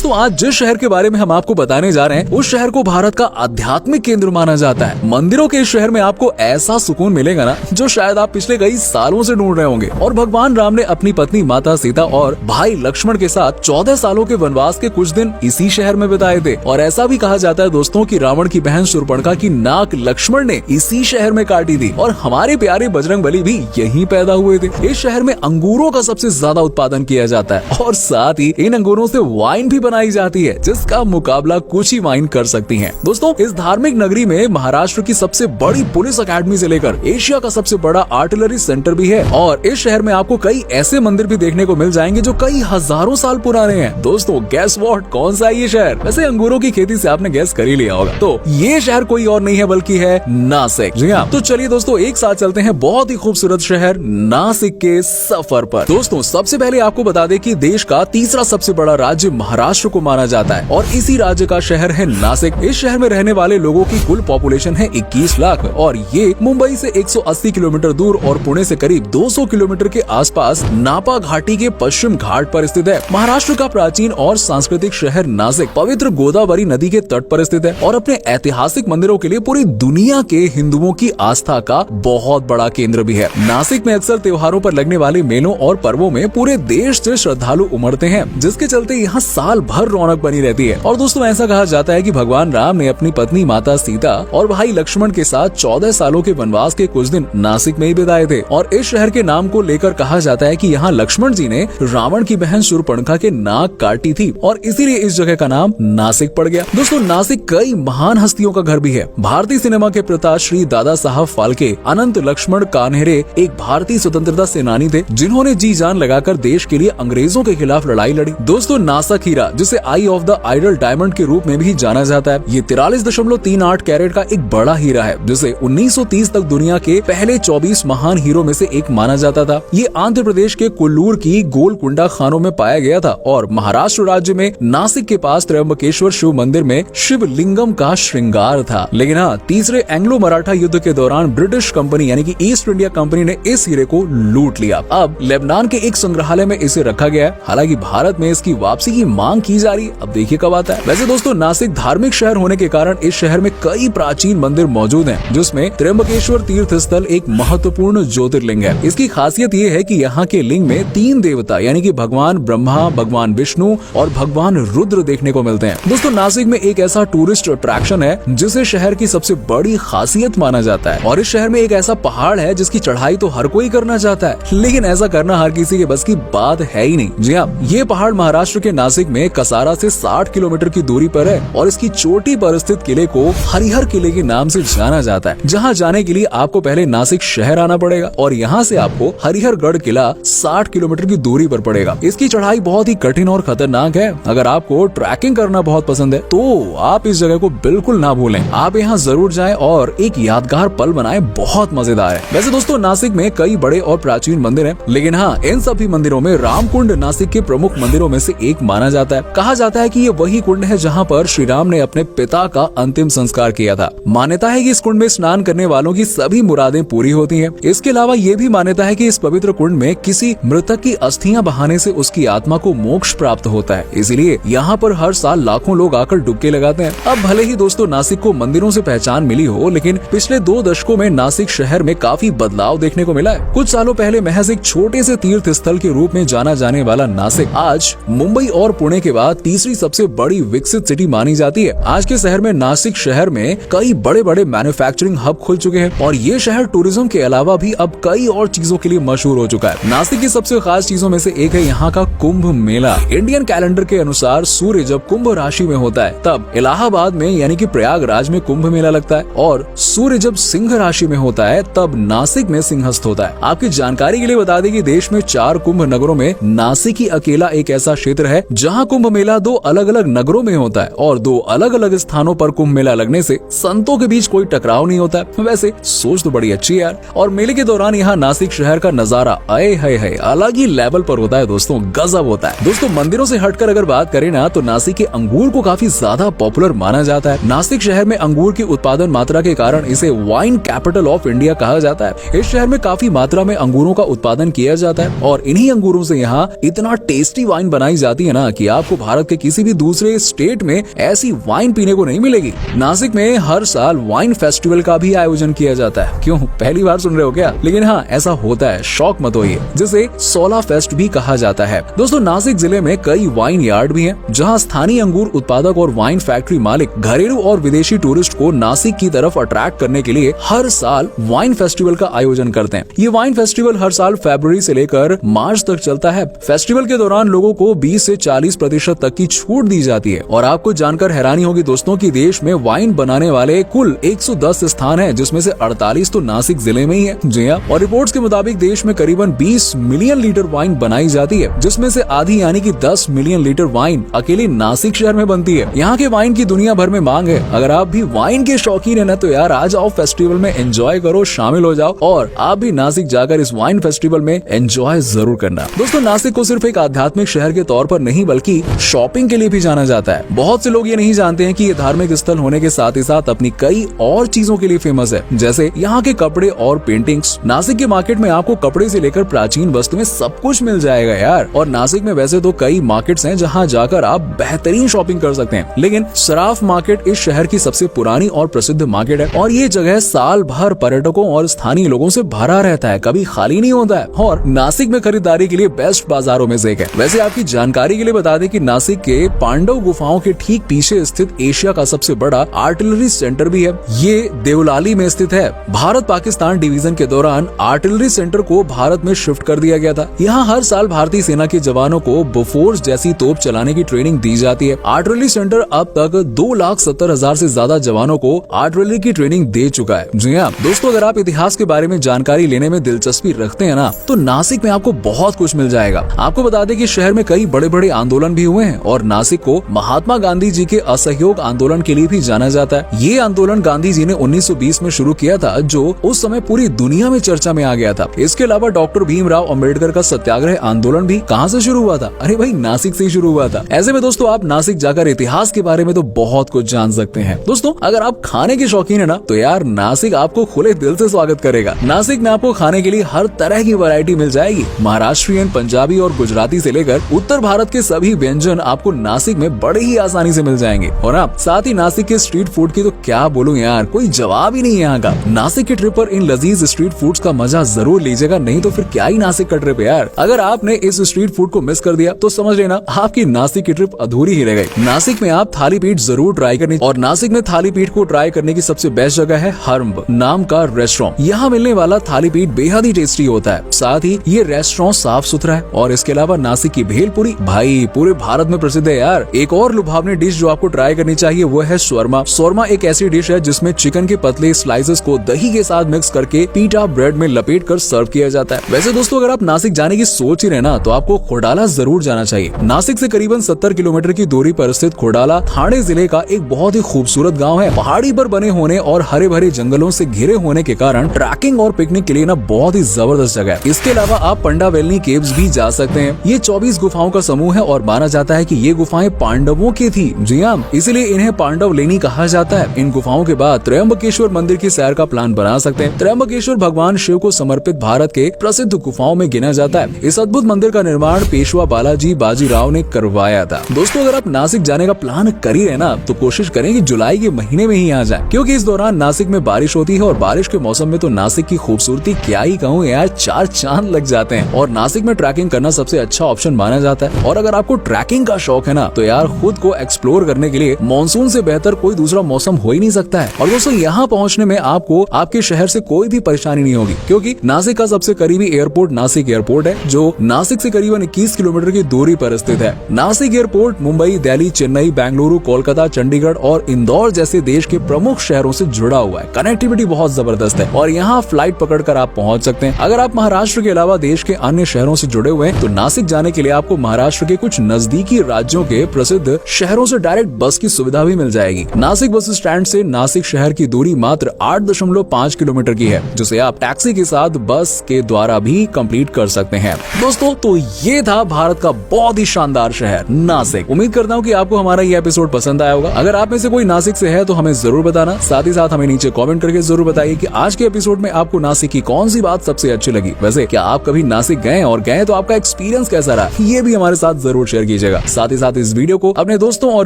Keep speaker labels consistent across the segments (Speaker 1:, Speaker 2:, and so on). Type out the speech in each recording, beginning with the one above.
Speaker 1: दोस्तों आज जिस शहर के बारे में हम आपको बताने जा रहे हैं उस शहर को भारत का आध्यात्मिक केंद्र माना जाता है। मंदिरों के इस शहर में आपको ऐसा सुकून मिलेगा ना जो शायद आप पिछले कई सालों से ढूंढ रहे होंगे। और भगवान राम ने अपनी पत्नी माता सीता और भाई लक्ष्मण के साथ 14 सालों के वनवास के कुछ दिन इसी शहर में बिताए थे। और ऐसा भी कहा जाता है दोस्तों कि रावण की बहन शूर्पणखा की नाक लक्ष्मण ने इसी शहर में काटी थी और हमारे प्यारे बजरंगबली भी यहीं पैदा हुए थे। इस शहर में अंगूरों का सबसे ज्यादा उत्पादन किया जाता है और साथ ही इन अंगूरों से वाइन भी बनाई जाती है जिसका मुकाबला कुछ ही वाइन कर सकती है। दोस्तों इस धार्मिक नगरी में महाराष्ट्र की सबसे बड़ी पुलिस अकेडमी से लेकर एशिया का सबसे बड़ा आर्टिलरी सेंटर भी है। और इस शहर में आपको कई ऐसे मंदिर भी देखने को मिल जाएंगे जो कई हजारों साल पुराने हैं। दोस्तों गैस व्हाट, कौन सा है ये शहर? वैसे अंगूरों की खेती से आपने गैस कर ही लिया होगा। तो ये शहर कोई और नहीं है बल्कि है नासिक। जी हाँ, तो चलिए दोस्तों एक साथ चलते हैं बहुत ही खूबसूरत शहर नासिक के सफर पर। दोस्तों सबसे पहले आपको बता दें कि देश का तीसरा सबसे बड़ा राज्य महाराष्ट्र को माना जाता है और इसी राज्य का शहर है नासिक। इस शहर में रहने वाले लोगों की कुल पॉपुलेशन है 21 लाख और ये मुंबई से 180 किलोमीटर दूर और पुणे से करीब 200 किलोमीटर के आसपास नापा घाटी के पश्चिम घाट पर स्थित है। महाराष्ट्र का प्राचीन और सांस्कृतिक शहर नासिक पवित्र गोदावरी नदी के तट पर स्थित है और अपने ऐतिहासिक मंदिरों के लिए पूरी दुनिया के हिंदुओं की आस्था का बहुत बड़ा केंद्र भी है। नासिक में अक्सर त्योहारों पर लगने वाले मेलों और पर्वों में पूरे देश से श्रद्धालु उमड़ते हैं जिसके चलते यहाँ साल भर रौनक बनी रहती है। और दोस्तों ऐसा कहा जाता है कि भगवान राम ने अपनी पत्नी माता सीता और भाई लक्ष्मण के साथ 14 सालों के वनवास के कुछ दिन नासिक में ही बिताए थे। और इस शहर के नाम को लेकर कहा जाता है कि यहाँ लक्ष्मण जी ने रावण की बहन शूर्पणखा के नाक काटी थी और इसीलिए इस जगह का नाम नासिक पड़ गया। दोस्तों नासिक कई महान हस्तियों का घर भी है। भारतीय सिनेमा के पिता श्री दादा साहब फाल्के अनंत लक्ष्मण कान्हेरे एक भारतीय स्वतंत्रता सेनानी थे जिन्होंने जी जान लगाकर देश के लिए अंग्रेजों के खिलाफ लड़ाई लड़ी। दोस्तों नासिक हीरा जिसे आई ऑफ द आइडल डायमंड के रूप में भी जाना जाता है, ये 43.38 कैरेट का एक बड़ा हीरा है जिसे 1930 तक दुनिया के पहले 24 महान हीरो में से एक माना जाता था। ये आंध्र प्रदेश के कोल्लूर की गोलकुंडा खानों में पाया गया था और महाराष्ट्र राज्य में नासिक के पास त्र्यंबकेश्वर शिव मंदिर में शिवलिंगम का श्रृंगार था। लेकिन हाँ, तीसरे एंग्लो मराठा युद्ध के दौरान ब्रिटिश कंपनी यानी कि ईस्ट इंडिया कंपनी ने इस हीरे को लूट लिया। अब लेबनान के एक संग्रहालय में इसे रखा गया है। हालांकि भारत में इसकी वापसी की मांग की जा रही है, अब देखिए कब आता है। वैसे दोस्तों नासिक धार्मिक शहर होने के कारण इस शहर में कई प्राचीन मंदिर मौजूद हैं, जिसमें त्र्यंबकेश्वर तीर्थ स्थल एक महत्वपूर्ण ज्योतिर्लिंग है। इसकी खासियत ये है कि यहाँ के लिंग में 3 देवता यानी कि भगवान ब्रह्मा, भगवान विष्णु और भगवान रुद्र देखने को मिलते हैं। दोस्तों नासिक में एक ऐसा टूरिस्ट अट्रैक्शन है जिसे शहर की सबसे बड़ी खासियत माना जाता है और इस शहर में एक ऐसा पहाड़ है जिसकी चढ़ाई तो हर कोई करना चाहता है, लेकिन ऐसा करना हर किसी के बस की बात है ही नहीं। जी हाँ, ये पहाड़ महाराष्ट्र के नासिक में कसारा से 60 किलोमीटर की दूरी पर है और इसकी चोटी पर स्थित किले को हरिहर किले के नाम से जाना जाता है, जहाँ जाने के लिए आपको पहले नासिक शहर आना पड़ेगा और यहाँ से आपको हरिहरगढ़ किला 60 किलोमीटर की दूरी पर पड़ेगा। इसकी चढ़ाई बहुत ही कठिन और खतरनाक है। अगर आपको ट्रैकिंग करना बहुत पसंद है तो आप इस जगह को बिल्कुल ना भूलें। आप यहाँ जरूर जाएं और एक यादगार पल बनाएं, बहुत मजेदार है। वैसे दोस्तों नासिक में कई बड़े और प्राचीन मंदिर हैं, लेकिन हाँ इन सभी मंदिरों में रामकुंड नासिक के प्रमुख मंदिरों में से एक माना जाता है। कहा जाता है कि ये वही कुंड है जहाँ पर श्री राम ने अपने पिता का अंतिम संस्कार किया था। मान्यता है कि इस कुंड में स्नान करने वालों की सभी मुरादें पूरी होती हैं। इसके अलावा ये भी मान्यता है कि इस पवित्र कुंड में किसी मृतक की अस्थियां बहाने से उसकी आत्मा को मोक्ष प्राप्त होता है, इसीलिए यहाँ पर हर साल लाखों लोग आकर डुबकी लगाते हैं। अब भले ही दोस्तों नासिक को मंदिरों से पहचान मिली हो, लेकिन पिछले 2 दशकों में नासिक शहर में काफी बदलाव देखने को मिला है। कुछ सालों पहले महज एक छोटे से तीर्थ स्थल के रूप में जाना जाने वाला नासिक आज मुंबई और पुणे के बाद तीसरी सबसे बड़ी विकसित सिटी मानी जाती है। आज के शहर में नासिक शहर में कई बड़े बड़े मैन्युफैक्चरिंग हब खुल चुके हैं और ये शहर टूरिज्म के अलावा भी अब कई और चीजों के लिए मशहूर हो चुका है। नासिक की सबसे खास चीजों में से एक है यहाँ का कुंभ मेला। इंडियन कैलेंडर के अनुसार सूर्य जब कुंभ राशि में होता है तब इलाहाबाद में यानी कि प्रयागराज में कुंभ मेला लगता है और सूर्य जब सिंह राशि में होता है तब नासिक में सिंहस्थ होता है। आपकी जानकारी के लिए बता दें कि देश में 4 कुंभ नगरों में नासिक ही अकेला एक ऐसा क्षेत्र है जहाँ कुंभ मेला 2 अलग अलग नगरों में होता है और 2 अलग अलग स्थानों पर कुंभ मेला लगने से संतों के बीच कोई टकराव नहीं होता है। वैसे सोच तो बड़ी अच्छी है यार। और मेले के दौरान यहाँ नासिक शहर का नजारा आए है अलग ही लेवल पर होता है दोस्तों, गजब होता है। दोस्तों मंदिरों से हटकर अगर बात करें ना तो नासिक के अंगूर को काफी ज्यादा पॉपुलर माना जाता है। नासिक शहर में अंगूर की उत्पादन मात्रा के कारण इसे वाइन कैपिटल ऑफ इंडिया कहा जाता है। इस शहर में काफी मात्रा में अंगूरों का उत्पादन किया जाता है और इन्हीं अंगूरों से यहाँ इतना टेस्टी वाइन बनाई जाती है ना कि आप आपको भारत के किसी भी दूसरे स्टेट में ऐसी वाइन पीने को नहीं मिलेगी। नासिक में हर साल वाइन फेस्टिवल का भी आयोजन किया जाता है। क्यों, पहली बार सुन रहे हो क्या? लेकिन हाँ, ऐसा होता है, शौक मत होइए, जिसे सोला फेस्ट भी कहा जाता है। दोस्तों, नासिक जिले में कई वाइन यार्ड भी हैं, जहां स्थानीय अंगूर उत्पादक और वाइन फैक्ट्री मालिक घरेलू और विदेशी टूरिस्ट को नासिक की तरफ अट्रैक्ट करने के लिए हर साल वाइन फेस्टिवल का आयोजन करते हैं। ये वाइन फेस्टिवल हर साल फरवरी से लेकर मार्च तक चलता है। फेस्टिवल के दौरान लोगों को 20 से 40% तक की छूट दी जाती है। और आपको जानकर हैरानी होगी दोस्तों कि देश में वाइन बनाने वाले कुल 110 स्थान हैं, जिसमें से 48 तो नासिक जिले में ही है। जी हाँ, और रिपोर्ट्स के मुताबिक देश में करीबन 20 मिलियन लीटर वाइन बनाई जाती है, जिसमें से आधी यानी कि 10 मिलियन लीटर वाइन अकेले नासिक शहर में बनती है। यहाँ के वाइन की दुनिया भर में मांग है। अगर आप भी वाइन के शौकीन है ना, तो यार आ जाओ, फेस्टिवल में एंजॉय करो, शामिल हो जाओ और आप भी नासिक जाकर इस वाइन फेस्टिवल में एंजॉय जरूर करना। दोस्तों, नासिक को सिर्फ एक आध्यात्मिक शहर के तौर पर नहीं बल्कि शॉपिंग के लिए भी जाना जाता है। बहुत से लोग ये नहीं जानते हैं कि ये धार्मिक स्थल होने के साथ ही साथ अपनी कई और चीजों के लिए फेमस है, जैसे यहाँ के कपड़े और पेंटिंग्स। नासिक के मार्केट में आपको कपड़े से लेकर प्राचीन वस्तुएं सब कुछ मिल जाएगा यार। और नासिक में वैसे तो कई मार्केट्स हैं जहाँ जाकर आप बेहतरीन शॉपिंग कर सकते हैं, लेकिन सराफ मार्केट इस शहर की सबसे पुरानी और प्रसिद्ध मार्केट है और ये जगह साल भर पर्यटकों और स्थानीय लोगों से भरा रहता है, कभी खाली नहीं होता है। और नासिक में खरीदारी के लिए बेस्ट बाजारों में से एक है। वैसे आपकी जानकारी के लिए बता दें कि नासिक के पांडव गुफाओं के ठीक पीछे स्थित एशिया का सबसे बड़ा आर्टिलरी सेंटर भी है। ये देवलाली में स्थित है। भारत पाकिस्तान डिवीजन के दौरान आर्टिलरी सेंटर को भारत में शिफ्ट कर दिया गया था। यहाँ हर साल भारतीय सेना के जवानों को बोफोर्स जैसी तोप चलाने की ट्रेनिंग दी जाती है। आर्टिलरी सेंटर अब तक 2,70,000 से ज्यादा जवानों को आर्टिलरी की ट्रेनिंग दे चुका है। जी हाँ दोस्तों, अगर आप इतिहास के बारे में जानकारी लेने में दिलचस्पी रखते हैं ना, तो नासिक में आपको बहुत कुछ मिल जाएगा। आपको बता दें कि शहर में कई बड़े बड़े आंदोलन भी हुए हैं और नासिक को महात्मा गांधी जी के असहयोग आंदोलन के लिए भी जाना जाता है। ये आंदोलन गांधी जी ने 1920 में शुरू किया था, जो उस समय पूरी दुनिया में चर्चा में आ गया था। इसके अलावा डॉक्टर भीमराव अंबेडकर का सत्याग्रह आंदोलन भी कहाँ से शुरू हुआ था? अरे भाई, नासिक से ही शुरू हुआ था। ऐसे में दोस्तों, आप नासिक जाकर इतिहास के बारे में तो बहुत कुछ जान सकते हैं। दोस्तों, अगर आप खाने के शौकीन है ना, तो यार नासिक आपको खुले दिल से स्वागत करेगा। नासिक में आपको खाने के लिए हर तरह की वैरायटी मिल जाएगी। महाराष्ट्रियन, पंजाबी और गुजराती से लेकर उत्तर भारत के सभी व्यंजन आपको नासिक में बड़े ही आसानी से मिल जाएंगे। और हाँ, साथ ही नासिक के स्ट्रीट फूड की तो क्या बोलूं यार, कोई जवाब ही नहीं है यहाँ का। नासिक के ट्रिप पर इन लजीज स्ट्रीट फूड्स का मजा जरूर लीजिएगा, नहीं तो फिर क्या ही नासिक का ट्रिप है यार। अगर आपने इस स्ट्रीट फूड को मिस कर दिया तो समझ लेना आपकी नासिक की ट्रिप अधूरी ही रह गई। नासिक में आप थाली पीठ जरूर ट्राई करनी, और नासिक में थाली पीठ को ट्राई करने की सबसे बेस्ट जगह है हर्ब नाम का रेस्टोरेंट। यहाँ मिलने वाला थाली पीठ बेहद ही टेस्टी होता है। साथ ही ये रेस्टोरेंट साफ सुथरा है और इसके अलावा नासिक की भेलपुरी भाई पूरे भारत में प्रसिद्ध है यार। एक और लुभावनी डिश जो आपको ट्राई करनी चाहिए वो है शौरमा। शौरमा एक ऐसी डिश है जिसमें चिकन के पतले स्लाइसेस को दही के साथ मिक्स करके पीटा ब्रेड में लपेट कर सर्व किया जाता है। वैसे दोस्तों, अगर आप नासिक जाने की सोच ही रहे ना, तो आपको खोडाला जरूर जाना चाहिए। नासिक से करीबन 70 किलोमीटर की दूरी पर स्थित खोडाला ठाणे जिले का एक बहुत ही खूबसूरत गाँव है। पहाड़ी पर बने होने और हरे भरे जंगलों से घिरे होने के कारण ट्रैकिंग और पिकनिक के लिए ना बहुत ही जबरदस्त जगह है। इसके अलावा आप पंडावेलनी केव्स भी जा सकते हैं। ये 24 गुफाओं का समूह है और माना जाता है कि ये गुफाएं पांडवों की थी। जी हाँ, इसलिए इन्हें पांडवलेनी कहा जाता है। इन गुफाओं के बाद त्र्यंबकेश्वर मंदिर की सैर का प्लान बना सकते हैं। त्र्यंबकेश्वर भगवान शिव को समर्पित भारत के प्रसिद्ध गुफाओं में गिना जाता है। इस अद्भुत मंदिर का निर्माण पेशवा बालाजी बाजीराव ने करवाया था। दोस्तों, अगर आप नासिक जाने का प्लान कर ही रहे ना, तो कोशिश करें कि जुलाई के महीने में ही आ जाए, क्योंकि इस दौरान नासिक में बारिश होती है और बारिश के मौसम में तो नासिक की खूबसूरती क्या ही कहूँ यार, 4 चांद लग जाते हैं। और नासिक में ट्रैकिंग करना सबसे अच्छा ऑप्शन माना जाता है। और अगर आपको ट्रैकिंग का शौक है ना, तो यार खुद को एक्सप्लोर करने के लिए मॉनसून से बेहतर कोई दूसरा मौसम हो ही नहीं सकता है। और दोस्तों, यहाँ पहुँचने में आपको आपके शहर से कोई भी परेशानी नहीं होगी, क्योंकि नासिक का सबसे करीबी एयरपोर्ट नासिक एयरपोर्ट है, जो नासिक से करीबन 21 किलोमीटर की दूरी पर स्थित है। नासिक एयरपोर्ट मुंबई, दिल्ली, चेन्नई, बेंगलुरु, कोलकाता, चंडीगढ़ और इंदौर जैसे देश के प्रमुख शहरों से जुड़ा हुआ है। कनेक्टिविटी बहुत जबरदस्त है और यहाँ फ्लाइट पकड़कर आप पहुँच सकते हैं। अगर आप महाराष्ट्र के अलावा देश के अन्य शहरों से जुड़े हुए हैं, तो नासिक जाने के लिए आपको महाराष्ट्र के कुछ नजदीकी राज्यों के प्रसिद्ध शहरों से डायरेक्ट बस की सुविधा भी मिल जाएगी। नासिक बस स्टैंड से नासिक शहर की दूरी मात्र 8.5 किलोमीटर की है, जिसे आप टैक्सी के साथ बस के द्वारा भी कंप्लीट कर सकते हैं। दोस्तों, तो ये था भारत का बहुत ही शानदार शहर नासिक। उम्मीद करता हूँ कि आपको हमारा ये एपिसोड पसंद आया होगा। अगर आप में से कोई नासिक से है तो हमें जरूर बताना। साथ ही साथ हमें नीचे कमेंट करके जरूर बताइए कि आज के एपिसोड में आपको नासिक की कौन सी बात सबसे अच्छी लगी। वैसे क्या आप कभी नासिक गए, और गए तो आपका एक्सपीरियंस कैसा रहा, ये भी हमारे साथ जरूर शेयर कीजिए। कीजिएगा। साथ ही साथ इस वीडियो को अपने दोस्तों और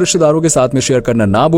Speaker 1: रिश्तेदारों के साथ में शेयर करना ना भूलें।